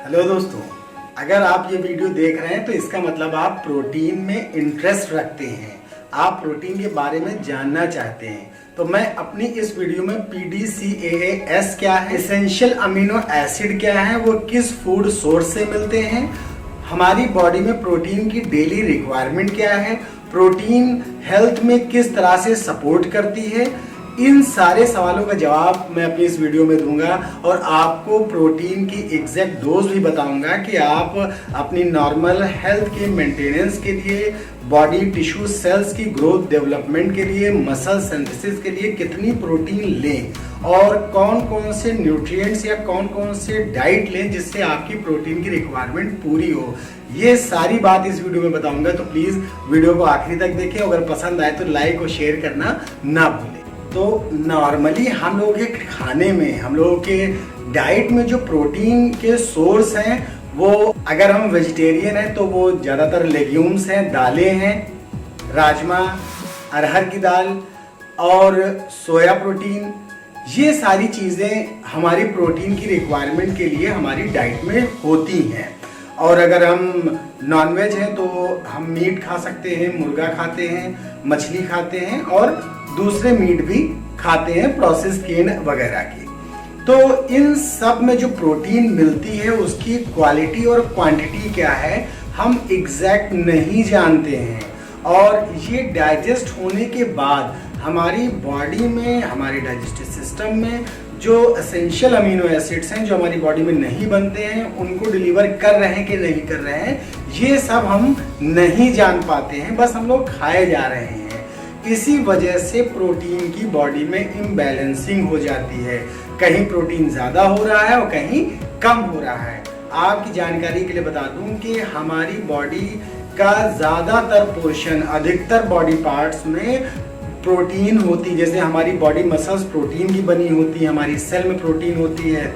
Hello दोस्तों, अगर आप ये वीडियो देख रहे हैं तो इसका मतलब आप प्रोटीन में इंटरेस्ट रखते हैं, आप प्रोटीन के बारे में जानना चाहते हैं। तो मैं अपनी इस वीडियो में PDCAAS क्या है, एसेंशियल अमीनो एसिड क्या है, वो किस फूड सोर्स से मिलते हैं, हमारी बॉडी में प्रोटीन की डेली रिक्वायरमेंट क्या है, प्रोटीन हेल्थ में किस तरह से सपोर्ट करती है, इन सारे सवालों का जवाब मैं अपनी इस वीडियो में दूंगा और आपको प्रोटीन की एग्जैक्ट डोज भी बताऊंगा कि आप अपनी नॉर्मल हेल्थ के मेंटेनेंस के लिए, बॉडी टिश्यू सेल्स की ग्रोथ डेवलपमेंट के लिए, मसल सिंथेसिस के लिए कितनी प्रोटीन लें और कौन कौन से न्यूट्रिएंट्स या कौन कौन से डाइट लें जिससे आपकी प्रोटीन की रिक्वायरमेंट पूरी हो। ये सारी बात इस वीडियो में बताऊंगा, तो प्लीज वीडियो को आखिरी तक देखें। अगर पसंद आए तो लाइक और शेयर करना ना भूलें। तो नॉर्मली हम लोगों के खाने में, हम लोगों के डाइट में जो प्रोटीन के सोर्स हैं, वो अगर हम वेजिटेरियन हैं तो वो ज़्यादातर लेग्यूम्स हैं, दालें हैं, राजमा, अरहर की दाल और सोया प्रोटीन। ये सारी चीज़ें हमारी प्रोटीन की रिक्वायरमेंट के लिए हमारी डाइट में होती हैं। और अगर हम नॉनवेज हैं तो हम मीट खा सकते हैं, मुर्गा खाते हैं, मछली खाते हैं और दूसरे मीट भी खाते हैं, प्रोसेस केन वगैरह की। तो इन सब में जो प्रोटीन मिलती है उसकी क्वालिटी और क्वांटिटी क्या है हम एग्जैक्ट नहीं जानते हैं, और ये डाइजेस्ट होने के बाद हमारी बॉडी में, हमारे डाइजेस्टिव सिस्टम में जो एसेंशियल अमीनो एसिड्स हैं जो हमारी बॉडी में नहीं बनते हैं, उनको डिलीवर कर रहे हैं कि नहीं कर रहे हैं, ये सब हम नहीं जान पाते हैं, बस हम लोग खाए जा रहे हैं। इसी वजह से प्रोटीन की बॉडी में इम्बैलेंसिंग हो जाती है, कहीं प्रोटीन ज़्यादा हो रहा है और कहीं कम हो रहा है। आपकी जानकारी के लिए बता दूं कि हमारी बॉडी का ज़्यादातर पोर्शन, अधिकतर बॉडी पार्ट्स में प्रोटीन होती, जैसे हमारी बॉडी मसल्स प्रोटीन की बनी होती है, हमारी सेल में प्रोटीन होती है,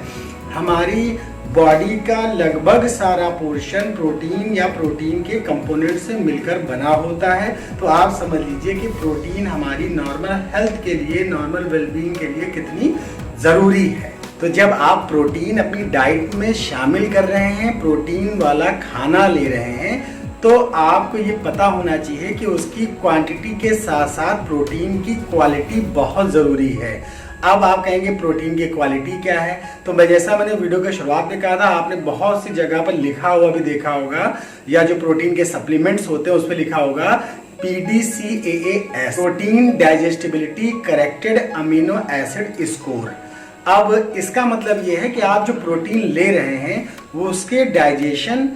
हमारी बॉडी का लगभग सारा पोर्शन प्रोटीन या प्रोटीन के कंपोनेंट से मिलकर बना होता है। तो आप समझ लीजिए कि प्रोटीन हमारी नॉर्मल हेल्थ के लिए, नॉर्मल वेलबींग के लिए कितनी ज़रूरी है। तो जब आप प्रोटीन अपनी डाइट में शामिल कर रहे हैं, प्रोटीन वाला खाना ले रहे हैं, तो आपको ये पता होना चाहिए कि उसकी क्वांटिटी के साथ साथ प्रोटीन की क्वालिटी बहुत ज़रूरी है। अब आप कहेंगे प्रोटीन की क्वालिटी क्या है, तो मैंने वीडियो के शुरुआत में कहा था, आपने बहुत सी जगह पर लिखा हुआ भी देखा होगा, या जो प्रोटीन के सप्लीमेंट्स होते हैं उस पर लिखा होगा PDCAAS, protein digestibility corrected amino acid score. अब इसका मतलब ये है कि आप जो प्रोटीन ले रहे हैं वो उसके डाइजेशन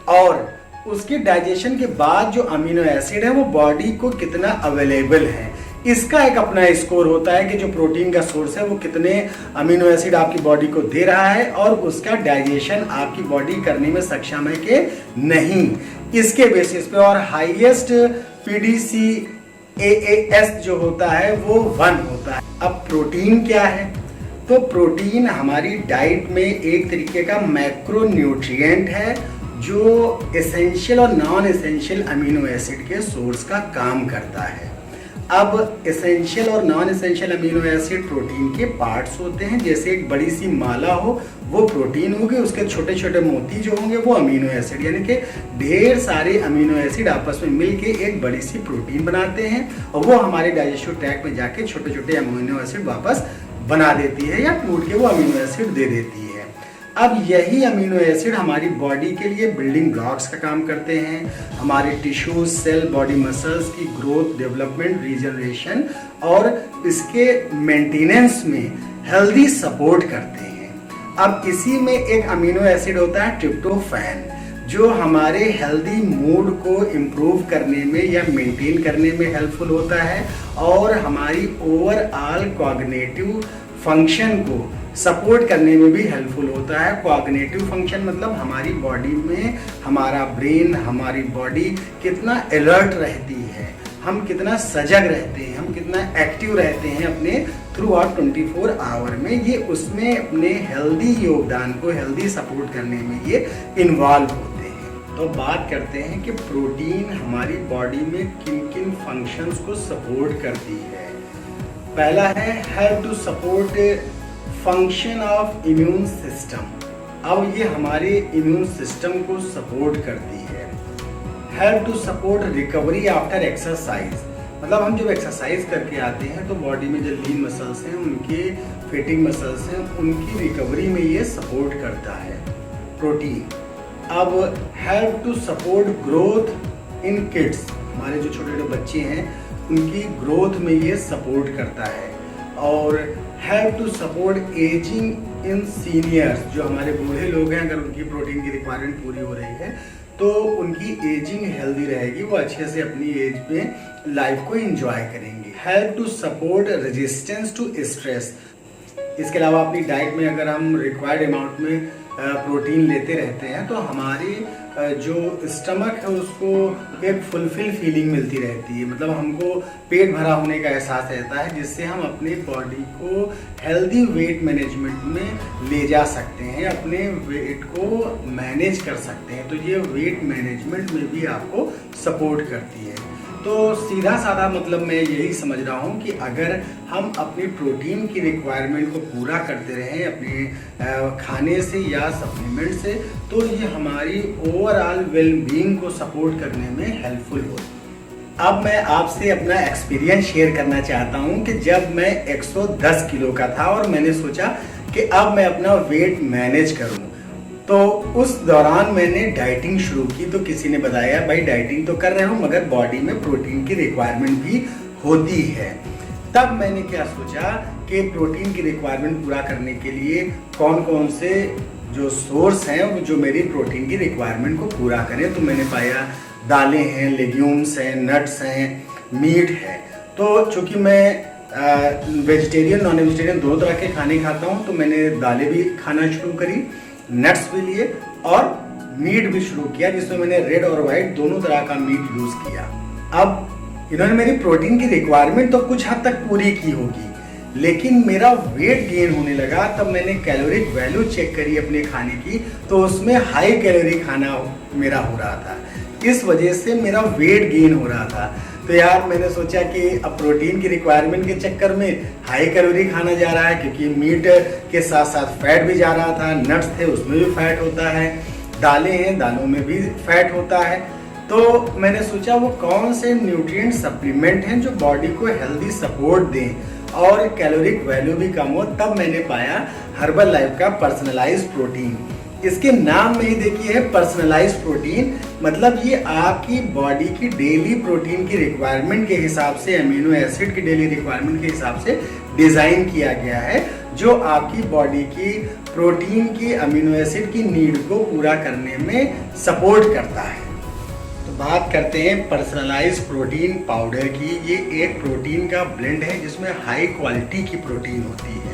और उसके डाइजेशन के बाद जो अमीनो एसिड है वो बॉडी को कितना अवेलेबल है, इसका एक अपना स्कोर होता है कि जो प्रोटीन का सोर्स है वो कितने अमीनो एसिड आपकी बॉडी को दे रहा है और उसका डाइजेशन आपकी बॉडी करने में सक्षम है कि नहीं, इसके बेसिस पे। और हाईएस्ट PDCAAS जो होता है वो 1 होता है। अब प्रोटीन क्या है, तो प्रोटीन हमारी डाइट में एक तरीके का मैक्रो न्यूट्रिएंट है जो एसेंशियल और नॉन एसेंशियल अमीनो एसिड के सोर्स का काम करता है। अब एसेंशियल और non essential amino acid protein के पार्ट्स होते हैं, जैसे एक बड़ी सी माला हो वो प्रोटीन होगी, उसके छोटे छोटे मोती जो होंगे वो अमीनो एसिड, यानी कि ढेर सारे अमीनो एसिड आपस में मिलके एक बड़ी सी प्रोटीन बनाते हैं और वो हमारे डाइजेस्टिव ट्रैक्ट में जाके छोटे छोटे अमीनो एसिड वापस बना देती है या टूट के वो अमीनो एसिड दे देती है। अब यही अमीनो एसिड हमारी बॉडी के लिए बिल्डिंग ब्लॉक्स का काम करते हैं, हमारे टिश्यू, सेल, बॉडी मसल्स की ग्रोथ, डेवलपमेंट, रीजनरेशन और इसके मेंटेनेंस में हेल्दी सपोर्ट करते हैं। अब इसी में एक अमीनो एसिड होता है ट्रिप्टोफैन, जो हमारे हेल्दी मूड को इम्प्रूव करने में या मेंटेन करने में हेल्पफुल होता है और हमारी ओवरऑल कॉग्निटिव फंक्शन को सपोर्ट करने में भी हेल्पफुल होता है। कॉग्निटिव फंक्शन मतलब हमारी बॉडी में हमारा ब्रेन, हमारी बॉडी कितना अलर्ट रहती है, हम कितना सजग रहते हैं, हम कितना एक्टिव रहते हैं अपने थ्रू आउट 24 आवर में, ये उसमें अपने हेल्दी योगदान को, हेल्दी सपोर्ट करने में ये इन्वॉल्व होते हैं। तो बात करते हैं कि प्रोटीन हमारी बॉडी में किन किन फंक्शंस को सपोर्ट करती है। पहला है help to support function of immune system. अब ये हमारे इम्यून सिस्टम को सपोर्ट करती है। Help to support recovery after exercise, मतलब हम जब एक्सरसाइज करके आते हैं तो बॉडी में जो लीन मसल्स हैं, उनके फेटिंग मसल्स हैं, उनकी रिकवरी में ये सपोर्ट करता है प्रोटीन। अब help to support growth in kids, हमारे जो छोटे छोटे बच्चे हैं उनकी ग्रोथ में ये सपोर्ट करता है। और help to support ageing in seniors, जो हमारे बूढ़े लोग हैं, अगर उनकी प्रोटीन की रिक्वायरमेंट पूरी हो रही है तो उनकी एजिंग हेल्दी रहेगी, वो अच्छे से अपनी एज में लाइफ को एंजॉय करेंगे। Help to support resistance to stress, इसके अलावा अपनी डाइट में अगर हम रिक्वायर्ड अमाउंट में प्रोटीन लेते रहते हैं तो हमारी जो स्टमक है उसको एक फुलफिल फीलिंग मिलती रहती है, मतलब हमको पेट भरा होने का एहसास रहता है, जिससे हम अपनी बॉडी को हेल्दी वेट मैनेजमेंट में ले जा सकते हैं, अपने वेट को मैनेज कर सकते हैं। तो ये वेट मैनेजमेंट में भी आपको सपोर्ट करती है। तो सीधा साधा मतलब मैं यही समझ रहा हूँ कि अगर हम अपनी प्रोटीन की रिक्वायरमेंट को पूरा करते रहें अपने खाने से या सप्लीमेंट से, तो ये हमारी ओवरऑल वेलबींग को सपोर्ट करने में हेल्पफुल हो। अब मैं आपसे अपना एक्सपीरियंस शेयर करना चाहता हूँ कि जब मैं 110 किलो का था और मैंने सोचा कि अब मैं अपना वेट मैनेज करूँ, तो उस दौरान मैंने डाइटिंग शुरू की। तो किसी ने बताया भाई डाइटिंग तो कर रहे हो मगर बॉडी में प्रोटीन की रिक्वायरमेंट भी होती है। तब मैंने क्या सोचा कि प्रोटीन की रिक्वायरमेंट पूरा करने के लिए कौन कौन से जो सोर्स हैं वो जो मेरी प्रोटीन की रिक्वायरमेंट को पूरा करें। तो मैंने पाया दालें हैं, लेग्यूम्स हैं, नट्स हैं, मीट है। तो चूँकि मैं वेजिटेरियन नॉन वेजिटेरियन दोनों तरह के खाने खाता हूँ, तो मैंने दालें भी खाना शुरू करी, नट्स भी लिए और मीट भी शुरू किया, जिसमें मैंने रेड और व्हाइट दोनों तरह का मीट यूज किया। अब इन्होंने मेरी प्रोटीन की रिक्वायरमेंट तो कुछ हद तक पूरी की होगी, लेकिन मेरा वेट गेन होने लगा। तब मैंने कैलोरिक वैल्यू चेक करी अपने खाने की, तो उसमें हाई कैलोरी खाना मेरा हो रहा था, इस वजह से मेरा वेट गेन हो रहा था। तो यार मैंने सोचा कि अब प्रोटीन की रिक्वायरमेंट के चक्कर में हाई कैलोरी खाना जा रहा है, क्योंकि मीट के साथ साथ फैट भी जा रहा था, नट्स थे उसमें भी फैट होता है, दालें हैं दालों में भी फैट होता है। तो मैंने सोचा वो कौन से न्यूट्रिएंट सप्लीमेंट हैं जो बॉडी को हेल्दी सपोर्ट दें और कैलोरिक वैल्यू भी कम हो। तब मैंने पाया हर्बल लाइफ का पर्सनलाइज्ड प्रोटीन। इसके नाम में ही देखिए है पर्सनलाइज्ड प्रोटीन, मतलब ये आपकी बॉडी की डेली प्रोटीन की रिक्वायरमेंट के हिसाब से, अमीनो एसिड की डेली रिक्वायरमेंट के हिसाब से डिजाइन किया गया है, जो आपकी बॉडी की प्रोटीन की अमीनो एसिड की नीड को पूरा करने में सपोर्ट करता है। तो बात करते हैं पर्सनलाइज्ड प्रोटीन पाउडर की। ये एक प्रोटीन का ब्लेंड है जिसमें हाई क्वालिटी की प्रोटीन होती है।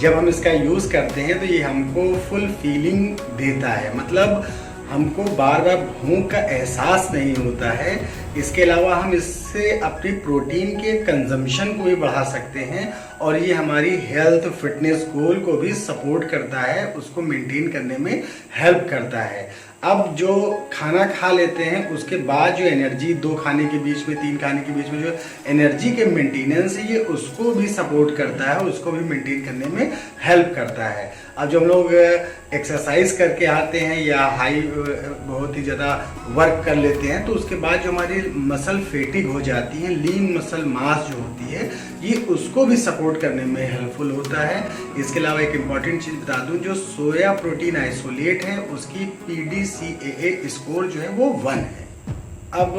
जब हम इसका यूज़ करते हैं तो ये हमको फुल फीलिंग देता है, मतलब हमको बार बार भूख का एहसास नहीं होता है। इसके अलावा हम इससे अपनी प्रोटीन के कंजम्पशन को भी बढ़ा सकते हैं और ये हमारी हेल्थ फिटनेस गोल को भी सपोर्ट करता है, उसको मेंटेन करने में हेल्प करता है। अब जो खाना खा लेते हैं उसके बाद जो एनर्जी, 2 खाने के बीच में 3 खाने के बीच में जो एनर्जी के मेंटेनेंस है, ये उसको भी सपोर्ट करता है, उसको भी मेंटेन करने में हेल्प करता है। अब जब हम लोग एक्सरसाइज करके आते हैं या हाई बहुत ही ज़्यादा वर्क कर लेते हैं, तो उसके बाद जो हमारी मसल फेटिग हो जाती है, लीन मसल मास जो होती है, ये उसको भी सपोर्ट करने में हेल्पफुल होता है। इसके अलावा एक इम्पॉर्टेंट चीज़ बता दूं, जो सोया प्रोटीन आइसोलेट है उसकी PDCAA स्कोर जो है वो 1 है। अब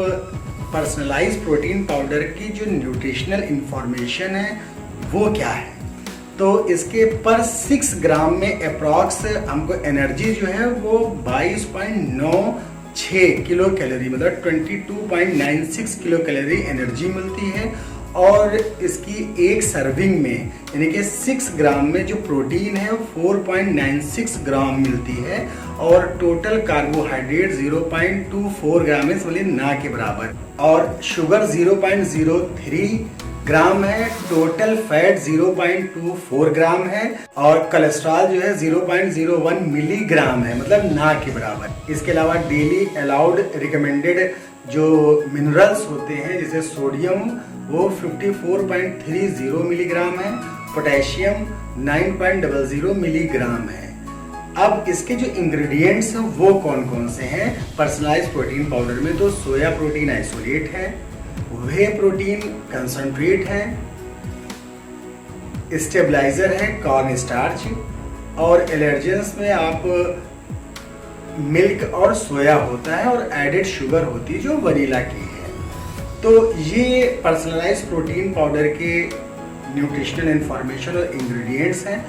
पर्सनलाइज्ड प्रोटीन पाउडर की जो न्यूट्रिशनल इंफॉर्मेशन है वो क्या है, तो इसके पर 6 ग्राम में अप्रॉक्स हमको एनर्जी जो है वो 22.96 किलो कैलोरी, मतलब 22.96 किलो कैलोरी एनर्जी मिलती है। और इसकी एक सर्विंग में यानी कि 6 ग्राम में जो प्रोटीन है 4.96 ग्राम मिलती है और टोटल कार्बोहाइड्रेट 0.24 ग्राम है, इसलिए ना के बराबर, और शुगर 0.03 ग्राम है, टोटल फैट 0.24 ग्राम है और कोलेस्ट्रॉल जो है 0.01 मिलीग्राम है, मतलब ना के बराबर। इसके अलावा डेली अलाउड रिकमेंडेड जो मिनरल्स होते हैं जैसे सोडियम वो 54.30 मिलीग्राम है, पोटेशियम 9.00 मिलीग्राम है। अब इसके जो इंग्रेडिएंट्स हैं वो कौन कौन से हैं पर्सनलाइज्ड प्रोटीन पाउडर में, तो सोया प्रोटीन आइसोलेट है, वे प्रोटीन कंसंट्रेट है, स्टेबलाइजर है कॉर्न स्टार्च, और एलर्जेंस में आप मिल्क और सोया होता है और एडेड शुगर होती है जो वनीला की है। तो ये पर्सनलाइज्ड प्रोटीन पाउडर के न्यूट्रिशनल इंफॉर्मेशन और इंग्रेडिएंट्स हैं,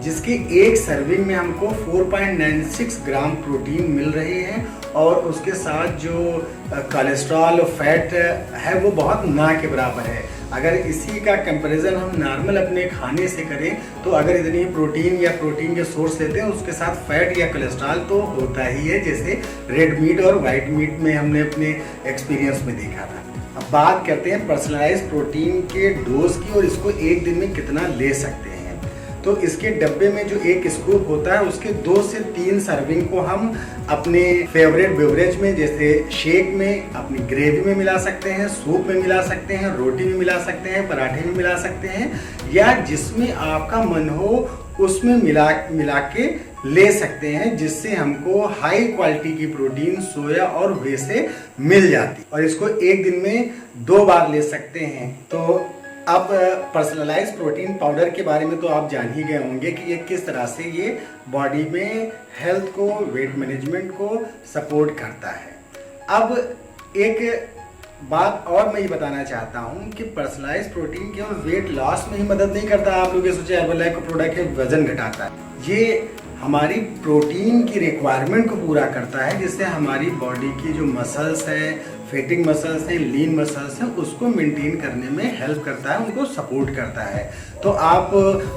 जिसके एक सर्विंग में हमको 4.96 ग्राम प्रोटीन मिल रही है और उसके साथ जो कोलेस्ट्रॉल और फैट है वो बहुत ना के बराबर है। अगर इसी का कंपैरिजन हम नॉर्मल अपने खाने से करें तो अगर इतनी प्रोटीन या प्रोटीन के सोर्स लेते हैं उसके साथ फैट या कोलेस्ट्रॉल तो होता ही है, जैसे रेड मीट और वाइट मीट में हमने अपने एक्सपीरियंस में देखा था। अब बात करते हैं पर्सनलाइज्ड प्रोटीन के डोज की और इसको एक दिन में कितना ले सकते हैं। तो इसके डब्बे में जो एक स्कूप होता है उसके 2 से 3 सर्विंग को हम अपने फेवरेट बेवरेज में जैसे शेक में, अपनी ग्रेवी में मिला सकते हैं, सूप में मिला सकते हैं, रोटी में मिला सकते हैं, पराठे में मिला सकते हैं, या जिसमें आपका मन हो उसमें मिला के ले सकते हैं, जिससे हमको हाई क्वालिटी की प्रोटीन सोया और वे से मिल जाती और इसको एक दिन में 2 बार ले सकते हैं। तो अब पर्सनलाइज्ड प्रोटीन पाउडर के बारे में तो आप जान ही गए होंगे कि ये किस तरह से ये बॉडी में हेल्थ को, वेट मैनेजमेंट को सपोर्ट करता है। अब एक बात और मैं ये बताना चाहता हूँ कि पर्सनलाइज्ड प्रोटीन केवल वेट लॉस में ही मदद नहीं करता। आप लोग ये सोचे हर्बल का प्रोडक्ट है वजन घटाता है, ये हमारी प्रोटीन की रिक्वायरमेंट को पूरा करता है, जिससे हमारी बॉडी की जो मसल्स है, फैटिंग मसल्स हैं, लीन मसल्स हैं, उसको मेंटेन करने में हेल्प करता है, उनको सपोर्ट करता है। तो आप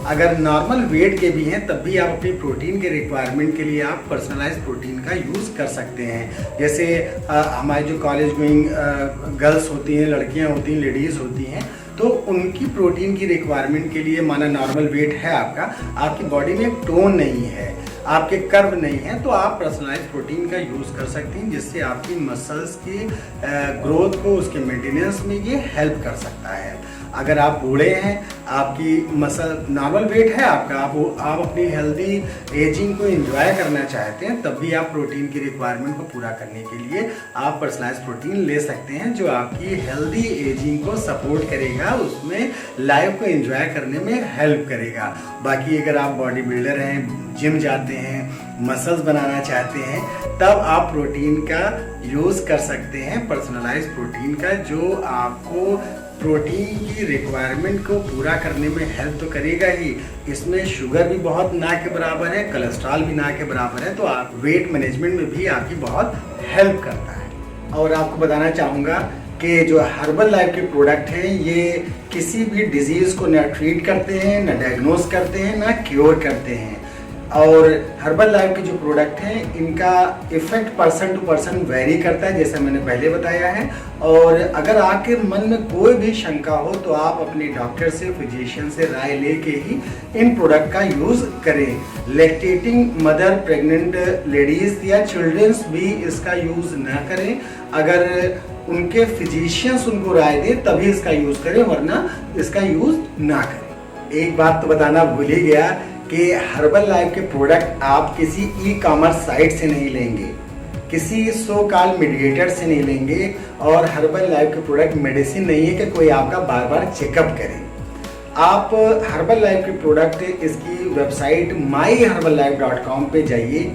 अगर नॉर्मल वेट के भी हैं तब भी आप अपनी प्रोटीन के रिक्वायरमेंट के लिए आप पर्सनलाइज्ड प्रोटीन का यूज़ कर सकते हैं। जैसे हमारे जो कॉलेज गोइंग गर्ल्स होती हैं, लड़कियां होती हैं, लेडीज़ होती हैं, तो उनकी प्रोटीन की रिक्वायरमेंट के लिए माना नॉर्मल वेट है आपका, आपकी बॉडी में टोन नहीं है, आपके कर्व नहीं है, तो आप पर्सनलाइज्ड प्रोटीन का यूज़ कर सकती हैं, जिससे आपकी मसल्स की ग्रोथ को, उसके मेंटेनेंस में ये हेल्प कर सकता है। अगर आप बूढ़े हैं, आपकी मसल नॉर्मल वेट है आपका, आप अपनी हेल्दी एजिंग को एंजॉय करना चाहते हैं, तब भी आप प्रोटीन की रिक्वायरमेंट को पूरा करने के लिए आप पर्सनलाइज्ड प्रोटीन ले सकते हैं, जो आपकी हेल्दी एजिंग को सपोर्ट करेगा, उसमें लाइफ को एंजॉय करने में हेल्प करेगा। बाकी अगर आप बॉडी बिल्डर हैं, जिम जाते हैं, मसल्स बनाना चाहते हैं, तब आप प्रोटीन का यूज़ कर सकते हैं, पर्सनलाइज्ड प्रोटीन का, जो आपको प्रोटीन की रिक्वायरमेंट को पूरा करने में हेल्प तो करेगा ही, इसमें शुगर भी बहुत ना के बराबर है, कोलेस्ट्रॉल भी ना के बराबर है, तो आप वेट मैनेजमेंट में भी आपकी बहुत हेल्प करता है। और आपको बताना चाहूँगा कि जो हर्बल लाइफ के प्रोडक्ट हैं ये किसी भी डिजीज़ को ना ट्रीट करते हैं, ना डायग्नोज करते हैं, ना क्योर करते हैं। और हर्बल लाइफ के जो प्रोडक्ट हैं इनका effect person to person vary करता है, जैसे मैंने पहले बताया है। और अगर आपके मन में कोई भी शंका हो तो आप अपने डॉक्टर से, फिजिशियन से राय लेके ही इन प्रोडक्ट का यूज़ करें। लैक्टेटिंग मदर, प्रेग्नेंट लेडीज़ या चिल्ड्रंस भी इसका यूज़ ना करें। अगर उनके फिजिशियंस उनको राय दें तभी इसका यूज़ करें, वरना इसका यूज़ ना करें। एक बात तो बताना भूल ही गया कि हर्बल लाइफ के प्रोडक्ट आप किसी ई-कॉमर्स साइट से नहीं लेंगे, किसी सो कॉल मीडिएटर से नहीं लेंगे, और हर्बल लाइफ के प्रोडक्ट मेडिसिन नहीं है कि कोई आपका बार बार चेकअप करे। आप हर्बल लाइफ के प्रोडक्ट इसकी वेबसाइट myherbalife.com पे जाइए,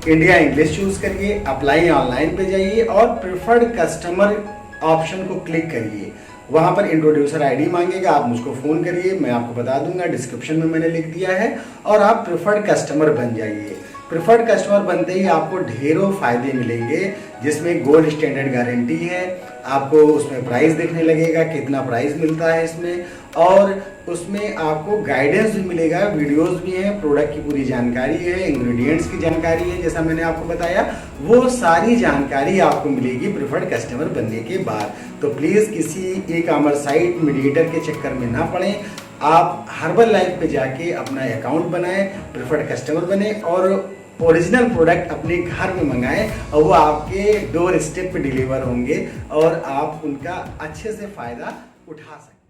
इंडिया इंग्लिश चूज करिए, अप्लाई ऑनलाइन पे जाइए और प्रिफर्ड कस्टमर ऑप्शन को क्लिक करिए। वहाँ पर इंट्रोड्यूसर आईडी मांगेगा, आप मुझको फ़ोन करिए, मैं आपको बता दूंगा, डिस्क्रिप्शन में मैंने लिख दिया है, और आप प्रिफर्ड कस्टमर बन जाइए। प्रिफर्ड कस्टमर बनते ही आपको ढेरों फायदे मिलेंगे, जिसमें गोल्ड स्टैंडर्ड गारंटी है, आपको उसमें प्राइस देखने लगेगा, कितना प्राइस मिलता है इसमें, और उसमें आपको गाइडेंस भी मिलेगा, वीडियोस भी हैं, प्रोडक्ट की पूरी जानकारी है, इंग्रेडिएंट्स की जानकारी है, जैसा मैंने आपको बताया, वो सारी जानकारी आपको मिलेगी प्रिफर्ड कस्टमर बनने के बाद। तो प्लीज़ किसी ई-कॉमर्स साइट मीडिएटर के चक्कर में ना पड़ें, आप हर्बल लाइफ पे जाके अपना अकाउंट बनाएं, प्रिफर्ड कस्टमर बने और ओरिजिनल प्रोडक्ट अपने घर में मंगाएं, और वो आपके डोर स्टेप पे डिलीवर होंगे और आप उनका अच्छे से फ़ायदा उठा सकते हैं।